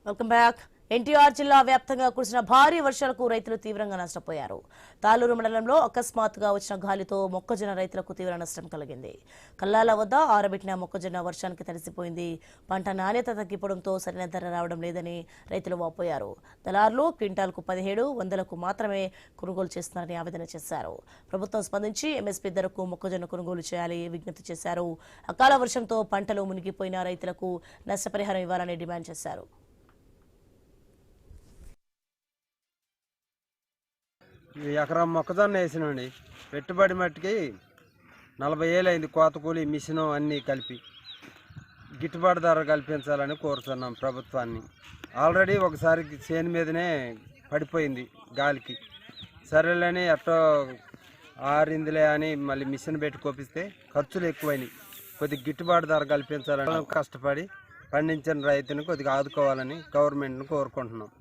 Welcome back. NTR జిల్లా వ్యాప్తంగా కురిసిన భారీ వర్షాలకు రైతులు తీవ్రంగా నష్టపోయారు. తాలూరు మండలంలో అకస్మాత్తుగా వచ్చిన గాలితో మొక్కజొన్న రైతులకు తీవ్ర నష్టం కలిగింది. కల్లాల వద్ద ఆరబెట్టిన మొక్కజొన్న వర్షానికి తడిసిపోయింది. పంట నాణ్యత తగ్గిపోవడంతో సరైన ధర రావడం లేదని రైతులు వాపోయారు. దళారులు క్వింటాల్కు 1700కు మాత్రమే కొనుగోలు చేస్తున్నారని ఆవేదన చేశారు. ప్రభుత్వం స్పందించి ఎంఎస్పీ ధరకు మొక్కజొన్న కొనుగోలు చేయాలని విజ్ఞప్తి చేశారు. అకాల వర్షంతో పంటలు మునిగిపోయిన రైతులకు నష్టపరిహారం ఇవ్వాలని డిమాండ్ చేశారు. ఎకరం మొక్కజొన్న వేసినండి. పెట్టుబడి మట్టికి 40,000 అయింది. కోత కూలి మిషన్ అన్నీ కలిపి గిట్టుబాటు ధర కల్పించాలని కోరుతున్నాం ప్రభుత్వాన్ని. ఆల్రెడీ ఒకసారి చేను మీదనే పడిపోయింది గాలికి. సరేలేని ఎట్టో ఆరిందిలే అని మళ్ళీ మిషన్ పెట్టి కోపిస్తే ఖర్చులు ఎక్కువైనాయి. కొద్దిగా గిట్టుబాటు ధర కల్పించాలని కష్టపడి పండించిన రైతుని కొద్దిగా ఆదుకోవాలని గవర్నమెంట్ను కోరుకుంటున్నాం.